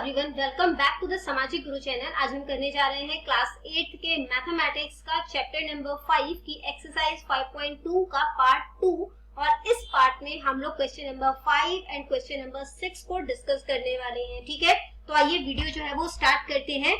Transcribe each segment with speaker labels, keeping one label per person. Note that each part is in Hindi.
Speaker 1: Everyone, welcome back to the Samajik Guru channel. आज हम करने जा रहे हैं क्लास 8 के मैथमेटिक्स का चैप्टर नंबर 5 की एक्सरसाइज 5.2 का पार्ट 2 और इस पार्ट में हम लोग question number 5 and question number 6 को डिस्कस करने वाले हैं। ठीक है, तो आइए वीडियो जो है वो स्टार्ट करते हैं,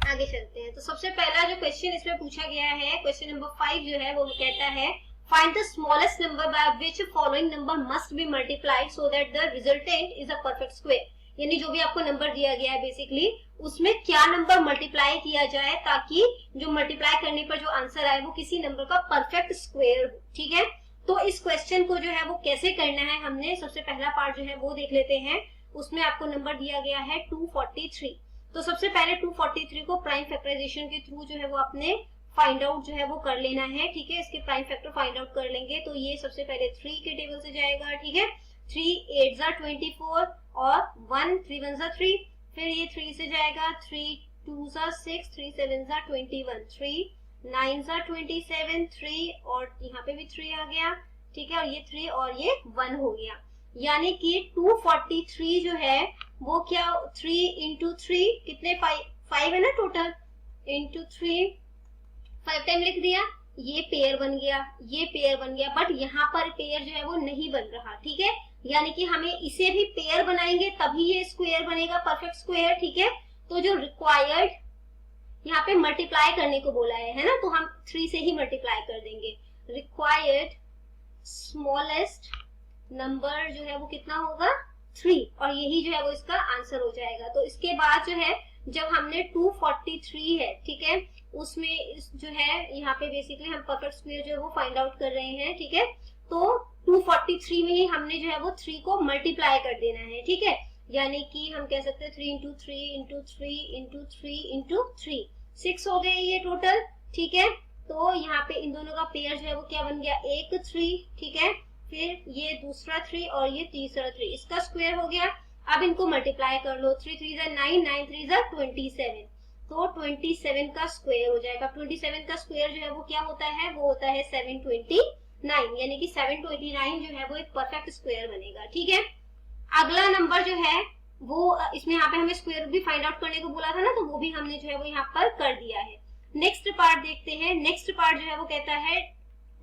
Speaker 1: आगे चलते हैं। तो सबसे पहला जो क्वेश्चन इसमें पूछा गया है, क्वेश्चन नंबर 5 जो है वो कहता है find the smallest number by which following number must be multiplied so that the resultant is a perfect square। यानी जो भी आपको नंबर दिया गया है बेसिकली उसमें क्या नंबर मल्टीप्लाई किया जाए ताकि जो मल्टीप्लाई करने पर जो आंसर आए वो किसी नंबर का परफेक्ट स्क्वायर हो। ठीक है, तो इस क्वेश्चन को जो है वो कैसे करना है, हमने सबसे पहला पार्ट जो है वो देख लेते हैं। उसमें आपको नंबर दिया गया है 243। तो सबसे पहले 243 को प्राइम फैक्टराइजेशन के थ्रू जो है वो अपने फाइंड आउट जो है वो कर लेना है। ठीक है, इसके प्राइम फैक्टर फाइंड आउट कर लेंगे। तो ये सबसे पहले 3 के टेबल से जाएगा। ठीक है, 3 8 जा 24 और 1 3 1 जा 3, फिर ये 3 से जाएगा 3 2 जा 6, 3 7 जा 21, 3 9 जा 27, 3 और यहाँ पे भी 3 आ गया। ठीक है, और ये 3 और ये 1 हो गया। यानी कि 243 जो है वो क्या 3 इंटू 3 कितने 5 है ना टोटल, इंटू 3 5 टाइम लिख दिया, ये पेयर बन गया, ये पेयर बन गया। बट यहाँ पर पेयर जो है वो नहीं बन रहा। ठीक है, यानी कि हमें इसे भी पेयर बनाएंगे तभी ये स्क्वायर बनेगा, परफेक्ट स्क्वायर। ठीक है, तो जो रिक्वायर्ड यहाँ पे मल्टीप्लाई करने को बोला है ना, तो हम 3 से ही मल्टीप्लाई कर देंगे। रिक्वायर्ड स्मॉलेस्ट नंबर जो है वो कितना होगा 3, और यही जो है वो इसका आंसर हो जाएगा। तो इसके बाद जो है जब हमने 243 है, ठीक है, उसमें जो है यहाँ पे बेसिकली हम परफेक्ट स्क्वायर जो है वो फाइंड आउट कर रहे हैं। ठीक है, तो 243 में ही हमने जो है वो 3 को मल्टीप्लाई कर देना है। ठीक है, यानी कि हम कह सकते हैं 3 इंटू 3 इंटू 3 इंटू 3 इंटू 3, 6 हो गए ये टोटल। ठीक है, तो यहाँ पे इन दोनों का पेयर जो है वो क्या बन गया, एक 3। ठीक है, फिर ये दूसरा 3 और ये तीसरा 3, इसका स्क्वायर हो गया। अब इनको मल्टीप्लाई कर लो, 3 3 जा 9, 9 3 जा 27, तो 27 का स्क्वायर हो जाएगा। 27 का स्क्वायर जो है वो क्या होता है, वो होता है 729, यानी कि 729 जो है वो एक परफेक्ट स्क्वायर बनेगा। ठीक है, अगला नंबर जो है वो इसमें यहाँ पे हमें स्क्वायर भी फाइंड आउट करने को बोला था ना, तो वो भी हमने जो है वो यहाँ पर कर दिया है। नेक्स्ट पार्ट देखते हैं। नेक्स्ट पार्ट जो है वो कहता है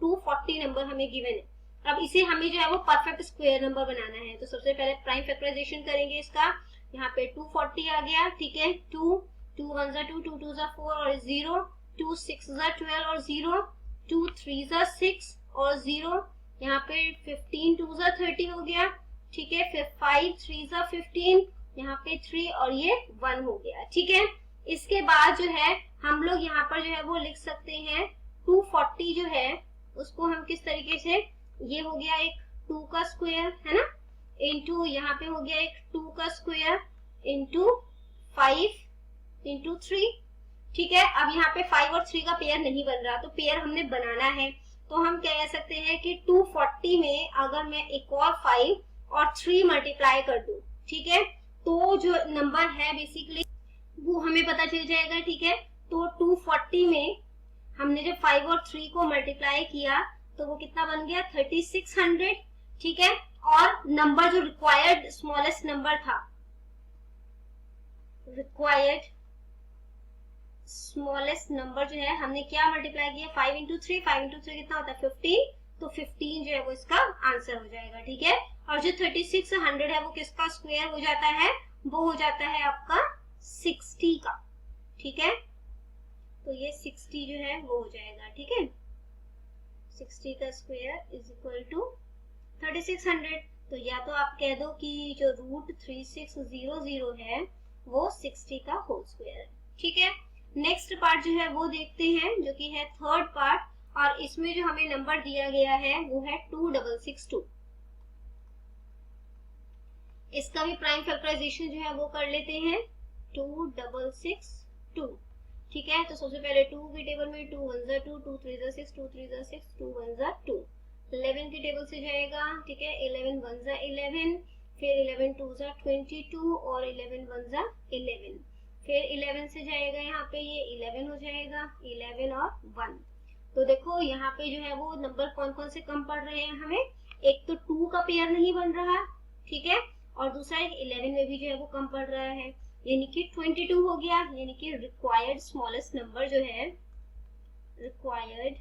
Speaker 1: 240 नंबर हमें गिवन है। अब इसे हमें जो है वो परफेक्ट स्क्वायर नंबर बनाना है। तो सबसे पहले प्राइम फैक्टराइजेशन करेंगे इसका। यहाँ पे 240 आ गया। ठीक है, 2 2 1 जा 2, 2 2 जा 4 और 0, 2 6 जा 12 और 0, 2 3 जा 6 और 0, यहाँ पे 15 2 जा 30 हो गया। ठीक है, फिर 5 3 जा 15, यहाँ पे 3 और ये 1 हो गया। ठीक है, इसके बाद जो है हम लोग यहाँ पर जो है वो लिख सकते हैं 240 जो है उसको हम किस तरीके से, ये हो गया एक 2 का स्क्वायर है ना, इंटू यहाँ पे हो गया एक 2 का स्क्वायर इंटू 5 इंटू 3। ठीक है, अब यहाँ पे 5 और 3 का पेयर नहीं बन रहा, तो पेयर हमने बनाना है। तो हम क्या कह सकते हैं कि 240 में अगर मैं एक और 5 और 3 मल्टीप्लाई कर दूं, ठीक है, तो जो नंबर है बेसिकली वो हमें पता चल जाएगा। ठीक है, तो 240 में हमने जब 5 और 3 को मल्टीप्लाई किया तो वो कितना बन गया 3600। ठीक है, और नंबर जो रिक्वायर्ड स्मॉलेस्ट नंबर था, रिक्वायर्ड स्मॉलेस्ट नंबर जो है हमने क्या मल्टीप्लाई किया, 5 इंटू 3, 5 इंटू 3 कितना होता है 15, तो 15 जो है वो इसका आंसर हो जाएगा। ठीक है, और जो 3600 है वो किसका स्क्वायर हो जाता है, वो हो जाता है आपका 60 का। ठीक है, तो ये 60 जो है वो हो जाएगा। ठीक है, 60 का स्क्वायर इज इक्वल टू 3600। तो या तो आप कह दो कि जो रूट 3600 है वो 60 का होल स्क्वायर है। ठीक है, नेक्स्ट पार्ट जो है वो देखते हैं, जो कि है थर्ड पार्ट, और इसमें जो हमें नंबर दिया गया है वो है 2662। इसका भी प्राइम फैक्टराइजेशन जो है वो कर लेते हैं, 2662। ठीक है, तो सबसे पहले 2 की टेबल में 2 1 जा 2, 2 3 जा 6, 2 3 जा 6, 2 1 जा 2। 11 की टेबल से जाएगा। ठीक है, 11 1 जा 11, फिर 11 2 जा 22 और 11 1 जा 11, फिर 11 से जाएगा यहाँ पे ये 11 हो जाएगा, 11 और 1। तो देखो यहाँ पे जो है वो नंबर कौन कौन से कम पड़ रहे हैं हमें, एक तो 2 का पेयर नहीं बन रहा। ठीक है, और दूसरा 11 में भी जो है वो कम पड़ रहा है। यानी कि 22 हो गया। यानी कि रिक्वायर्ड स्मॉलेस्ट नंबर जो है, रिक्वायर्ड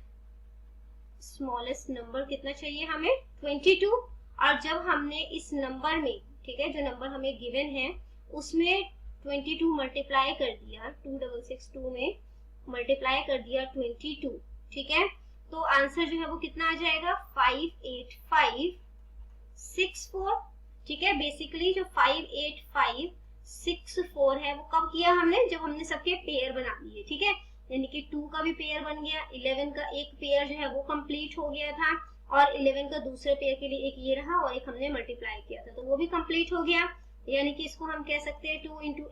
Speaker 1: स्मॉलेस्ट नंबर कितना चाहिए हमें, 22। और जब हमने इस नंबर में, ठीक है, जो नंबर हमें गिवन है उसमें 22 मल्टीप्लाई कर दिया, 2662 में मल्टीप्लाई कर दिया 22, ठीक है, तो आंसर जो है वो कितना आ जाएगा, 58564। ठीक है, बेसिकली जो 58564 है वो कब किया हमने, जब हमने सबके पेयर बना दिए। ठीक है, यानी कि 2 का भी पेयर बन गया, 11 का एक पेयर जो है वो कंप्लीट हो गया था, और 11 का दूसरे पेयर के लिए एक ये रहा और एक हमने मल्टीप्लाई किया था, तो वो भी कंप्लीट हो गया। यानी कि इसको हम कह सकते हैं 2 इंटू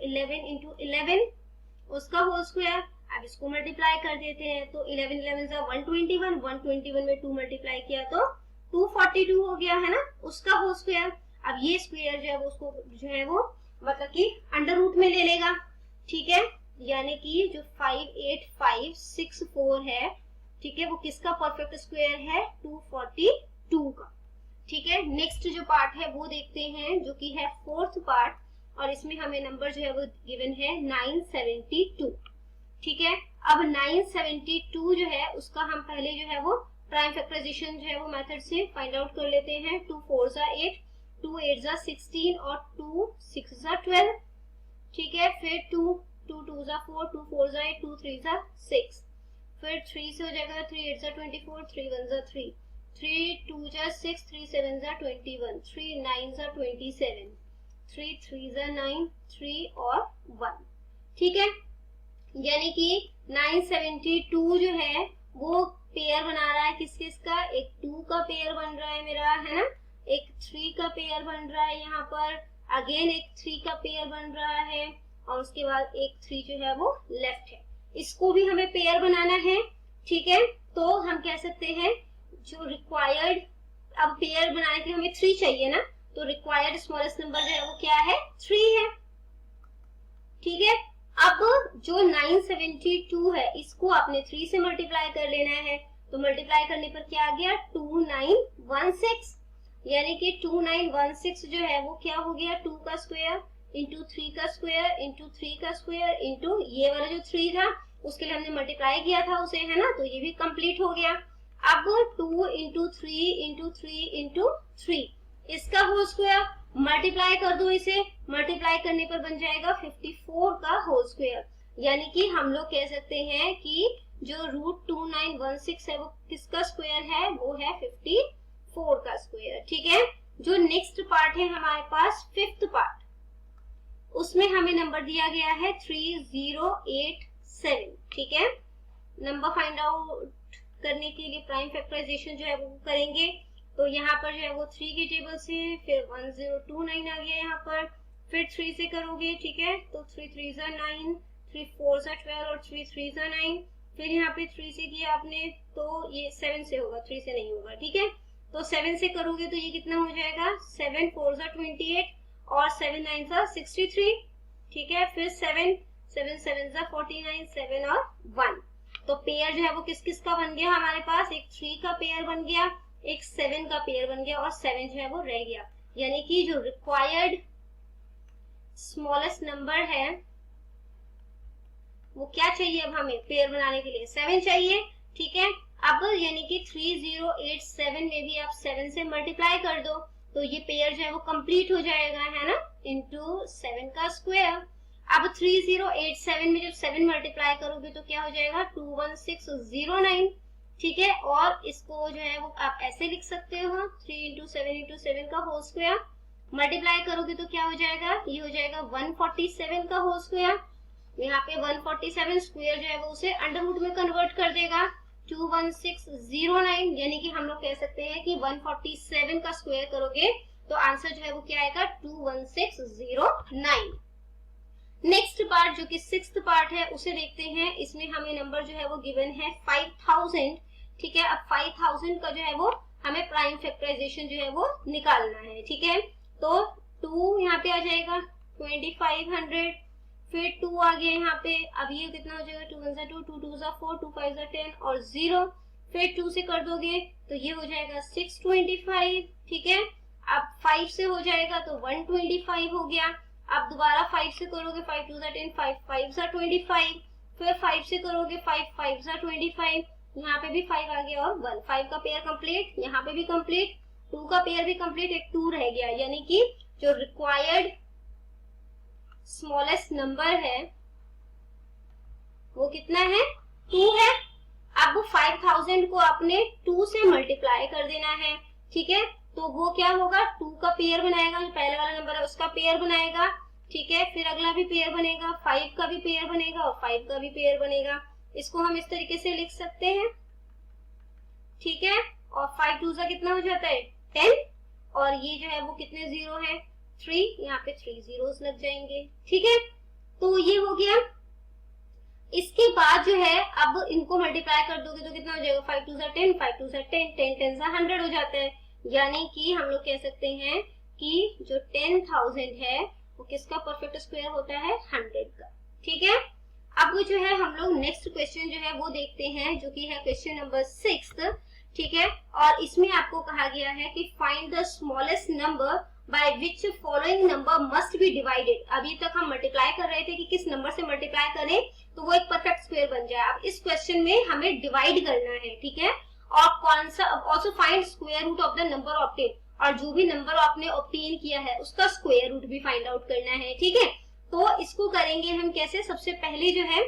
Speaker 1: 11 उसका होल स्क्वायर। अब इसको मल्टीप्लाई कर देते हैं, तो 11 11 121, 121 में 2 मल्टीप्लाई किया तो 242 हो गया, है ना, उसका होल स्क्वायर। अब ये स्क्वायर जो है वो उसको जो है वो मतलब कि अंडर रूट में ले लेगा। ठीक है, यानी कि जो 58564 है, ठीक है, वो किसका परफेक्ट स्क्वायर है, 242 का। ठीक है, नेक्स्ट जो पार्ट है वो देखते हैं, जो कि है फोर्थ पार्ट, और इसमें हमें नंबर जो है वो गिवन है 972। ठीक है, अब 972 जो है उसका हम पहले जो है वो प्राइम फैक्टराइजेशन जो है वो मेथड से फाइंड आउट कर लेते हैं। 2 4 जा 8, 2 8 जा 16 और 2 6 जा 12। ठीक है, फिर 2 2 2 जा 4, 2 4 जा 8, 2 3 जा 6, फिर 3 से हो जाएगा 3 8 जा 24, 3 1 जा 3, 3 2 जा 6, 3 7 जा 21, 3 9 जा 27, 3 3 जा 9, 3 और 1। ठीक है, यानी कि 972 जो है वो पेयर बना रहा है किस किस का, एक 2 का पेयर बन रहा है मेरा, है ना, एक 3 का पेयर बन रहा है, यहाँ पर अगेन एक 3 का पेयर बन रहा है, और उसके बाद एक 3 जो है वो लेफ्ट है, इसको भी हमें पेयर बनाना है। ठीक है, तो हम कह सकते हैं जो रिक्वायर्ड, अब पेयर बनाने के लिए हमें 3 चाहिए ना, तो रिक्वायर्ड स्मॉलेस्ट नंबर जो है वो क्या है, 3 है। ठीक है, अब जो 972 है इसको आपने 3 से मल्टीप्लाई कर लेना है, तो मल्टीप्लाई करने पर क्या आ गया, 2916, यानी कि 2916 जो है वो क्या हो गया, 2 का स्क्वायर इंटू 3 का स्क्वायर इंटू 3 का स्क्वायर इंटू ये वाला जो 3 था उसके लिए हमने मल्टीप्लाई किया था उसे, है ना, तो ये भी कंप्लीट हो गया। अब 2 इंटू 3 इंटू 3 इंटू 3 इसका होल स्क्वायर मल्टीप्लाई कर दो, इसे मल्टीप्लाई करने पर बन जाएगा 54 का होल स्क्वायर। यानी कि हम लोग कह सकते हैं कि जो रूट 2916 है वो किसका स्क्वायर है, वो है 54 का स्क्वायर। ठीक है, जो नेक्स्ट पार्ट है हमारे पास फिफ्थ पार्ट, उसमें हमें नंबर दिया गया है 3087। ठीक है, नंबर फाइंड आउट करने के लिए प्राइम फैक्टराइजेशन जो है वो करेंगे, तो यहाँ पर जो है वो 3 की टेबल से, फिर 1029 आ गया यहाँ पर, फिर 3 से करोगे। ठीक है, तो 3 3 जा 9, 3 4 जा 12 और 3 3 जा 9, फिर यहाँ पे 3 से किया आपने तो ये 7 से होगा, 3 से नहीं होगा। ठीक है, तो 7 से करोगे तो ये कितना हो जाएगा, 7 4 जा 28 और 7 9 जा 63। ठीक है, फिर 7 7 7 जा 49, 7 और 1, तो पेयर जो है वो किस किस का बन गया हमारे पास, एक 3 का पेयर बन गया, एक 7 का पेयर बन गया और 7 जो है वो रह गया। यानी कि जो रिक्वायर्ड स्मॉलेस्ट नंबर है वो क्या चाहिए, अब हमें पेयर बनाने के लिए 7 चाहिए। ठीक है, अब यानी कि 3087 में भी आप 7 से मल्टीप्लाई कर दो, तो ये पेयर जो है वो कंप्लीट हो जाएगा, है ना, इंटू 7 का स्क्वायर। अब 3087 में जब 7 मल्टीप्लाई करोगे तो क्या हो जाएगा, 21609। ठीक है, और इसको जो है वो आप ऐसे लिख सकते हो, 3 इंटू 7 का होल स्क्वायर, मल्टीप्लाई करोगे तो क्या हो जाएगा, ये हो जाएगा 147 का होल स्क्वायर। यहाँ पे 147 स्क्वायर जो है वो उसे अंडर रूट में कन्वर्ट कर देगा, 21609, यानी कि हम लोग कह सकते हैं कि 147 का स्क्वायर करोगे तो आंसर जो है वो क्या आएगा, 21609। नेक्स्ट पार्ट जो कि सिक्स्थ पार्ट है उसे देखते हैं। इसमें हमें नंबर जो है वो गिवन है 5000। ठीक है, अब 5000 का जो है वो हमें प्राइम फैक्टराइजेशन जो है वो निकालना है। ठीक है, तो 2 यहाँ पे आ जाएगा 2500, फिर 2 आ गया यहाँ पे, अब ये कितना हो जाएगा, 2 1 जा 2, 2 2 जा 4, 2 5 जा 10 और 0, फिर 2 से कर दोगे तो ये हो जाएगा 625। ठीक है, अब 5 से हो जाएगा तो 125 हो गया। अब दोबारा 5 से करोगे 5 2 जा 10, 5 5 जा 25, फिर 5 से करोगे 5 5 जा 25, यहाँ पे भी 5 आ गया और 1, 5 का पेयर कंप्लीट, यहाँ पे भी कंप्लीट, 2 का पेयर भी कंप्लीट, एक 2 रह गया, यानी कि जो रिक्वायर्ड स्मॉलेस्ट नंबर है वो कितना है, 2 है। अब 5000 को अपने 2 से मल्टीप्लाई कर देना है, ठीक है, तो वो क्या होगा, 2 का पेयर बनाएगा, जो पहले वाला नंबर है उसका पेयर बनाएगा, ठीक है, फिर अगला भी पेयर बनेगा, 5 का भी पेयर बनेगा और 5 का भी पेयर बनेगा। इसको हम इस तरीके से लिख सकते हैं, ठीक है, और 5 2 जा कितना हो जाता है 10, और ये जो है वो कितने जीरो है 3, यहाँ पे 3 जीरोस लग जाएंगे, ठीक है, तो ये हो गया। इसके बाद जो है अब इनको मल्टीप्लाई कर दोगे तो कितना हो जाएगा, 5 2 जा 10, 5 2 जा 10, 10 10 जा 100 हो जाता है, यानी कि हम लोग कह सकते हैं कि जो 10,000 है वो किसका परफेक्ट स्क्वायर होता है, 100 का, ठीक है। अब जो है हम लोग नेक्स्ट क्वेश्चन जो है वो देखते हैं, जो कि है क्वेश्चन नंबर 6, ठीक है, और इसमें आपको कहा गया है कि find the smallest number by which following number must be divided. अभी तक हम मल्टीप्लाई कर रहे थे कि किस नंबर से मल्टीप्लाई करें तो वो एक परफेक्ट स्क्वायर बन जाए। अब इस क्वेश्चन में हमें डिवाइड करना है, ठीक है, और कौन सा, also find square root of the number obtain, और जो भी नंबर आपने ऑब्टेन किया है उसका स्क्वायर रूट भी फाइंड आउट करना है, ठीक है। तो इसको करेंगे हम कैसे, सबसे पहले जो है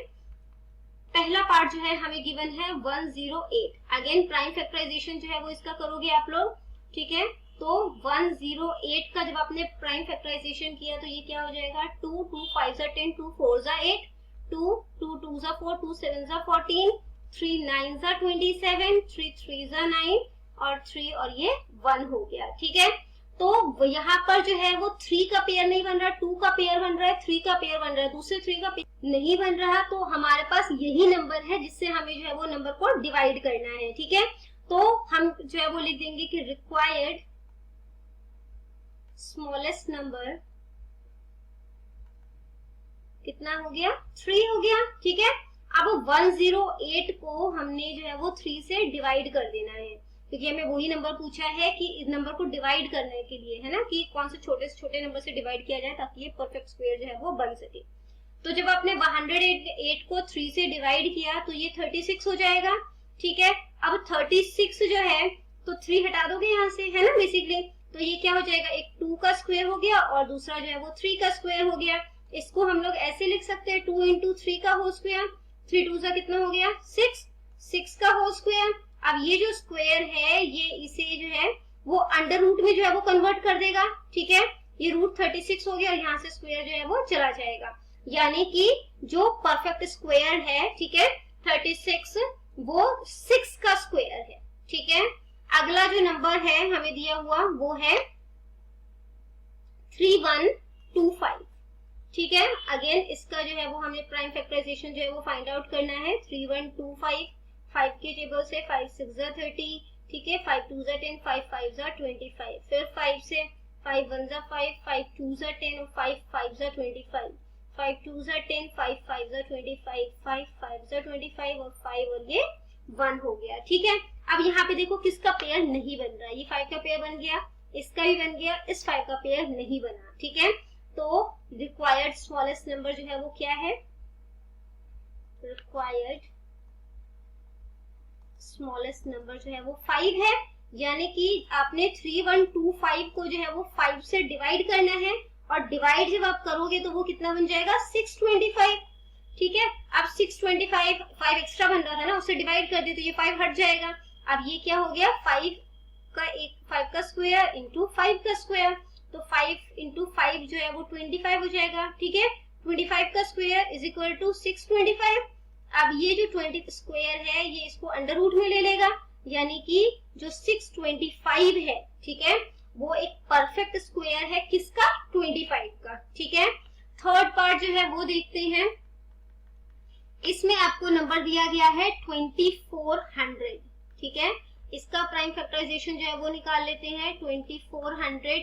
Speaker 1: पहला पार्ट जो है हमें गिवन है 108, अगेन प्राइम फैक्टराइजेशन जो है वो इसका करोगे आप लोग, ठीक है, तो 108 का जब आपने प्राइम फैक्टराइजेशन किया तो ये क्या हो जाएगा, 2 2 5 जा 10, 2 4 जा 8, 2 2 2 जा 4, 2 7 जा 14, 3 9 जा 27, 3 3 जा 9 और 3 और ये 1 हो गया, ठीक है। तो यहाँ पर जो है वो 3 का पेयर नहीं बन रहा, 2 का पेयर बन रहा है, 3 का पेयर बन रहा है, दूसरे 3 का पेयर नहीं बन रहा, तो हमारे पास यही नंबर है जिससे हमें जो है वो नंबर को डिवाइड करना है, ठीक है। तो हम जो है वो लिख देंगे कि रिक्वायर्ड स्मॉलेस्ट नंबर कितना हो गया, 3 हो गया, ठीक है। अब 108 को हमने जो है वो 3 से डिवाइड कर देना है, क्योंकि हमें वही नंबर पूछा है कि इस नंबर को डिवाइड करने के लिए, है ना, कि कौन से छोटे नंबर से डिवाइड किया जाए ताकि ये परफेक्ट स्क्वायर जो है वो बन सके। तो जब आपने 108 को 3 से डिवाइड किया तो ये 36 हो जाएगा, ठीक है। अब 36 जो है तो 3 हटा दोगे यहाँ से, है ना, बेसिकली, तो ये क्या हो जाएगा, एक 2 का स्क्वायर हो गया और दूसरा जो है वो 3 का स्क्वायर हो गया। इसको हम लोग ऐसे लिख सकते हैं 2 इंटू 3 का होल स्क्वायर, 3 2 जा कितना हो गया 6, 6 का होल स्क्वायर। अब ये जो स्क्वायर है ये इसे जो है वो अंडर रूट में जो है वो कन्वर्ट कर देगा, ठीक है, ये रूट 36 हो गया और यहाँ से स्क्वायर जो है वो चला जाएगा, यानी कि जो परफेक्ट स्क्वायर है, ठीक है, 36 वो 6 का स्क्वायर है, ठीक है। अगला जो नंबर है हमें दिया हुआ वो है 3125, ठीक है। अगेन इसका जो है वो हमें प्राइम फैक्टराइजेशन जो है वो फाइंड आउट करना है, 3125, 5 के टेबल से 5 6 जा 30, ठीक है, 5 2 जा 10, 5 5 जा 25, फिर 5 से 5 1 जा 5, 5 2 जा 10 और 5 5 जा 25, 5 2 जा 10, 5 5 जा 25, 5 5 जा 25 और 5 और ये 1 हो गया, ठीक है। अब यहाँ पे देखो किसका पेयर नहीं बन रहा है, ये 5 का पेयर बन गया, इसका भी बन गया, इस 5 का पेयर नहीं बना, ठीक है। तो रिक्वायर्ड स्मॉलेस्ट नंबर जो है वो क्या है, रिक्वायर्ड स्मॉलेस्ट नंबर जो है वो 5 है, यानी कि आपने 3125 को जो है वो 5 से डिवाइड करना है, और डिवाइड जब आप करोगे तो वो कितना बन जाएगा 625, ठीक है। अब 625 5 एक्स्ट्रा बन रहा था ना, उससे डिवाइड कर दे तो ये 5 हट जाएगा। अब ये क्या हो गया 5 का स्क्वायर इंटू 5 का स्क्वायर, तो 5 इंटू 5 जो है वो 25 हो जाएगा, ठीक है। 25 का स्क्वायर इज इक्वल टू 625। अब ये जो 20 स्क्वायर है ये इसको अंडर रूट में ले लेगा, यानी कि जो 625 है, ठीक है, वो एक परफेक्ट स्क्वायर है किसका 25 का, ठीक है। थर्ड पार्ट जो है वो देखते हैं, इसमें आपको नंबर दिया गया है 2400, ठीक है। इसका प्राइम फैक्टराइजेशन जो है वो निकाल लेते हैं, 2400,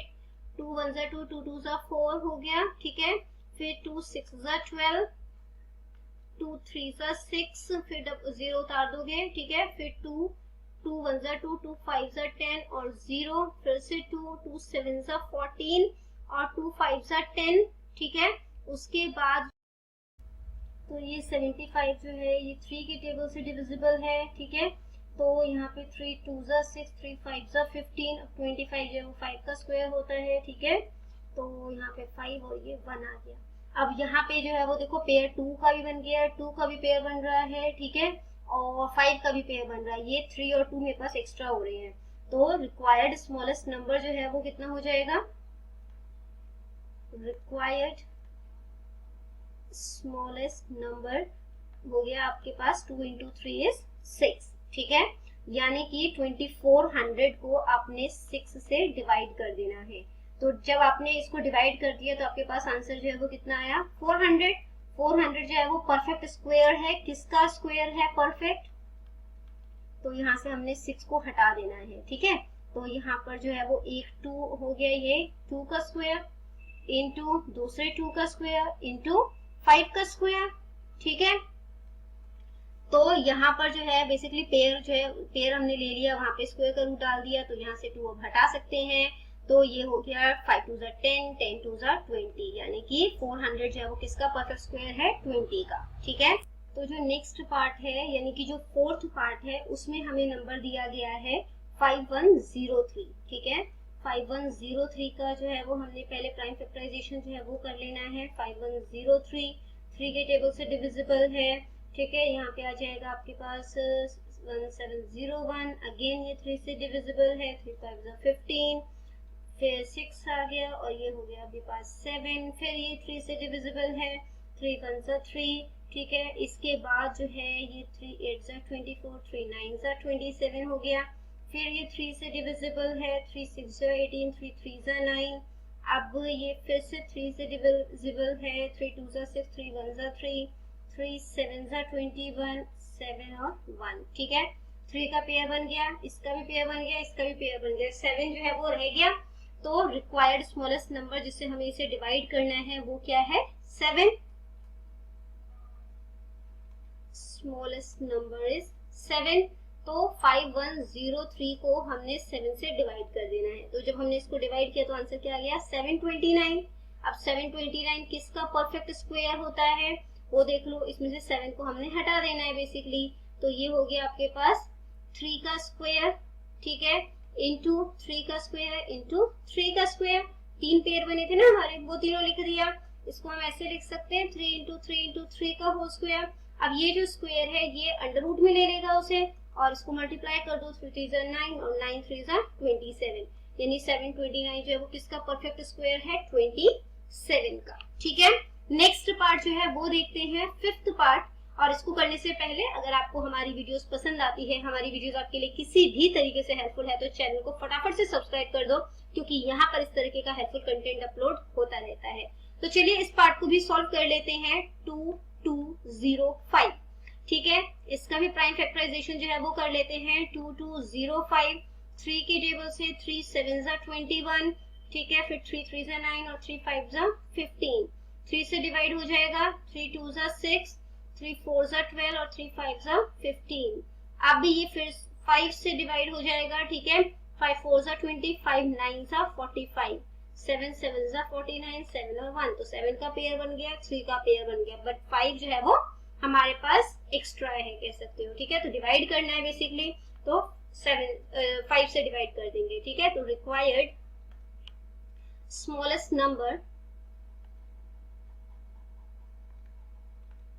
Speaker 1: 2 1 जा 2, 2 2 जा 4 हो गया, ठीक है, फिर 2 6 जा 12, 2 3 जा 6, फिर 0 उतार दोगे, ठीक है, फिर 2 2 1 जा 2, 2 5 जा 10 और 0, फिर से 2 2 7 जा 14 और 2 5 जा 10, ठीक है। उसके बाद तो ये 75 जो है ये 3 के टेबल से डिविजिबल है, ठीक है। तो यहाँ पे 3 2 जा 6, 3 5 जा 15, 25 जो है वो 5 का स्क्वायर होता है, ठीक है। तो यहाँ पे 5 और ये 1 आ गया। अब यहाँ पे जो है वो देखो पेयर 2 का भी बन गया, 2 का भी पेयर बन रहा है, ठीक है, और 5 का भी पेयर बन रहा है। ये 3 और 2 मेरे पास एक्स्ट्रा हो रहे हैं। तो रिक्वायर्ड स्मॉलेस्ट नंबर जो है वो कितना हो जाएगा, रिक्वायर्ड स्मॉलेस्ट नंबर हो गया आपके पास 2 इंटू 3 इज 6, ठीक है। यानी कि 2400 को आपने 6 से डिवाइड कर देना है। तो जब आपने इसको डिवाइड कर दिया तो आपके पास आंसर जो है वो कितना आया, 400। 400 जो है वो परफेक्ट स्क्वायर है, किसका स्क्वायर है, परफेक्ट। तो यहाँ से हमने 6 को हटा देना है, ठीक है। तो यहाँ पर जो है वो एक 2 हो गया, ये 2 का स्क्वायर इंटू दूसरे 2 का स्क्वायर इंटू 5 का स्क्वायर, ठीक है। तो यहाँ पर जो है बेसिकली पेयर जो है, पेयर हमने ले लिया, वहां पे स्क्वायर का रूट डाल दिया, तो यहाँ से 2 अब हटा सकते हैं। तो ये हो गया 5 2 जा 10, 10 2 जा 20, यानी कि 400 जो है वो किसका परफेक्ट स्क्वायर है, 20 का, ठीक है। तो जो नेक्स्ट पार्ट है यानी कि जो फोर्थ पार्ट है उसमें हमें नंबर दिया गया है 5103, ठीक है। 5103 का जो है वो हमने पहले प्राइम फैक्टराइजेशन जो है वो कर लेना है। 5103 3 के टेबल से डिविजिबल है, ठीक है। यहाँ पे आ जाएगा आपके पास 1701, अगेन ये 3 से डिविजिबल है, 3 5 जा 15, फिर 6 आ गया और ये हो गया आपके पास 7, फिर ये 3 से डिविजिबल है, 3 1 जा 3, ठीक है। इसके बाद जो है ये 3 8 जा 24, 3 9 जा 27 हो गया, फिर ये 3 से डिविजिबल है, 3 6 जा 18, 3 3 जा 9, अब ये फिर से 3 से डिविजिबल है, 3 2 जा 6, 3 1 जा 3, 3 7 जा 21, 7 और 1, ठीक है। 3 का पेयर बन गया, इसका भी पेयर बन गया, इसका भी पेयर बन गया, 7 जो है वो रह गया। तो रिक्वायर्ड स्मॉलेस्ट नंबर जिससे हमें इसे डिवाइड करना है वो क्या है, 7। Smallest number is 7। तो 5103 को हमने 7 से डिवाइड कर देना है। तो जब हमने इसको डिवाइड किया तो आंसर क्या आ गया, 729। अब 729 किसका परफेक्ट स्क्वायर होता है वो देख लो, इसमें से 7 को हमने हटा देना है बेसिकली। तो ये हो गया आपके पास 3 का स्क्वायर, ठीक है, इंटू 3 का स्क्वायर इंटू 3 का स्क्वायर। 3 पेयर बने थे ना हमारे, वो तीनों लिख दिया। इसको हम ऐसे लिख सकते हैं 3 इंटू 3 इंटू 3 का होल स्क्वायर। अब ये जो स्क्वायर है ये अंडर रूट में ले लेगा उसे और इसको मल्टीप्लाई कर दो, 3 3 जा 9 और 9 3 जा 27, यानी 729 जो है वो किसका परफेक्ट स्क्वायर है, 27 का, ठीक है। नेक्स्ट पार्ट जो है वो देखते हैं, फिफ्थ पार्ट। और इसको करने से पहले अगर आपको हमारी वीडियोस पसंद आती है, हमारी वीडियोस आपके लिए किसी भी तरीके से हेल्पफुल है, तो चैनल को फटाफट से सब्सक्राइब कर दो, क्योंकि यहाँ पर इस तरीके का हेल्पफुल कंटेंट अपलोड होता रहता है। तो चलिए इस पार्ट को भी सॉल्व कर लेते हैं। 2205, ठीक है। इसका भी प्राइम फैक्टराइजेशन जो है वो कर लेते हैं। 2205, 3 के टेबल से 3 7 जा 21, ठीक है, फिर 3 3 जा 9 और 3 5 जा 15, 3 से डिवाइड हो जाएगा, 3 2 जा 6, 3 4 जा 12 और 3 5 जा 15। अब भी ये फिर 5 से डिवाइड हो जाएगा, ठीक है, 5 4 जा 20, 5 9 जा 45, 7 7 जा 49, 7 और 1, तो 7 का पेयर बन गया, 3 का पेयर बन गया, बट 5 जो है वो हमारे पास एक्स्ट्रा है कह सकते हो, ठीक है। तो डिवाइड करना है बेसिकली, तो 5 से डिवाइड कर देंगे, ठीक है। तो रिक्वायर्ड स्मॉलेस्ट नंबर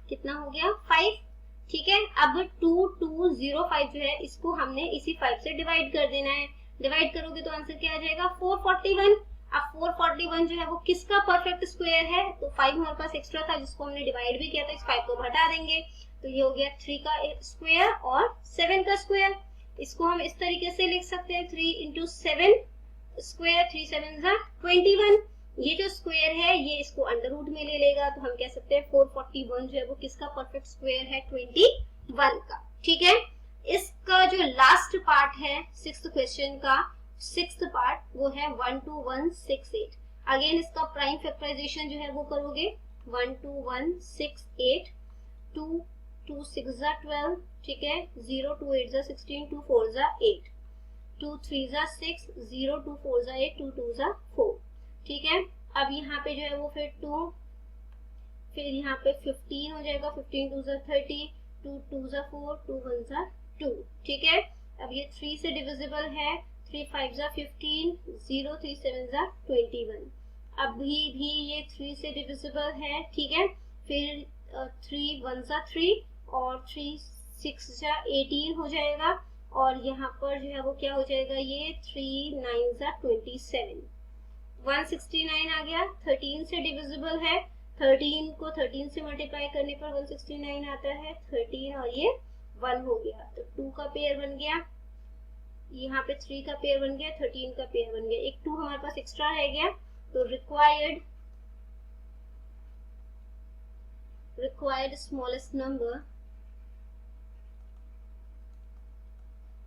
Speaker 1: कितना हो गया, 5, ठीक है। अब 2205 जो है इसको हमने इसी 5 से डिवाइड कर देना है। डिवाइड करोगे तो आंसर क्या आ जाएगा, 441। अब 441 जो है वो किसका परफेक्ट स्क्वायर है, तो 5 हमारे पास एक्स्ट्रा था जिसको हमने डिवाइड भी किया था, इस 5 को हटा देंगे, तो ये हो गया 3 का स्क्वायर और 7 का स्क्वायर। इसको हम इस तरीके से लिख सकते हैं, 3 इंटू 7 स्क्वायर, 3 7 जा 21। ये जो स्क्वायर है ये इसको अंडर रूट में ले लेगा, तो हम कह सकते हैं 441 जो है वो किसका परफेक्ट स्क्वायर है, 21 का, ठीक है। इसका जो लास्ट पार्ट है सिक्स्थ क्वेश्चन का, सिक्स्थ पार्ट वो है 12168। अगेन इसका प्राइम फैक्टराइजेशन जो है वो करोगे, 12168, 2 2 6 जा 12, ठीक है, 0 2 8 जा 16, 2 4 जा 8, 2 3 जा 6, 0 2 4 जा 8, 2 2 जा 4, ठीक है। अब यहाँ पे जो है वो फिर 2, फिर यहाँ पे 15 हो जाएगा, 15 2 30, 2 2 4, 2 1 2, ठीक है। अब ये 3 से डिविजिबल है, 3 5 15, 0 3 7 21। अभी भी ये 3 से डिविजिबल है, ठीक है। फिर 3 1 3 और 3 6 18 हो जाएगा, और यहाँ पर जो है वो क्या हो जाएगा, ये 3 9 27, 169 आ गया। 13 से डिविजिबल है, 13 को 13 से मल्टीप्लाई करने पर 169 आता है, 13 और ये 1 हो गया, तो 2 का पेयर बन गया, यहाँ पे 3 का पेयर बन गया, 13 का पेयर बन गया, एक 2 हमारे पास एक्स्ट्रा रह गया। तो रिक्वायर्ड स्मॉलेस्ट नंबर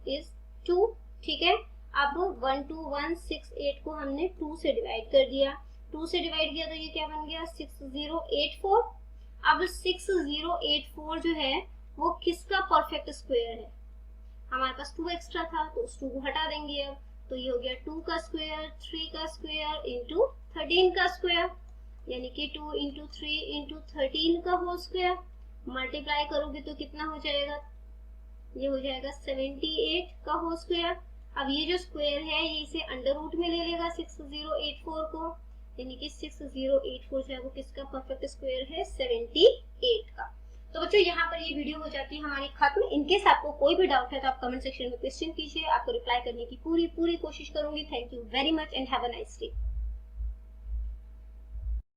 Speaker 1: इज 2, ठीक है। अब 12168 को हमने 2 से डिवाइड कर दिया, 2 से डिवाइड किया तो ये क्या बन गया, 6084। अब 6084 जो है वो किसका परफेक्ट स्क्वायर है, हमारे पास 2 एक्स्ट्रा था तो उस 2 को हटा देंगे। अब तो ये हो गया 2 का स्क्वायर, 3 का स्क्वायर इंटू 13 का स्क्वायर, यानी कि 2 इंटू 3 इंटू 13 का होल स्क्वायर। मल्टीप्लाई करोगे तो कितना हो जाएगा, ये हो जाएगा 78 का होल स्क्वायर। अब ये जो स्क्वायर है ये इसे अंडर रूट में ले लेगा 6084 को, यानी कि 6084 जो है वो किसका परफेक्ट स्क्वायर है, 78 का। तो बच्चों यहाँ पर ये वीडियो हो जाती है हमारी खत्म। इनकेस आपको कोई भी डाउट है तो आप कमेंट सेक्शन में क्वेश्चन कीजिए, आपको रिप्लाई करने की पूरी कोशिश करूंगी। Thank you very much and have a nice day.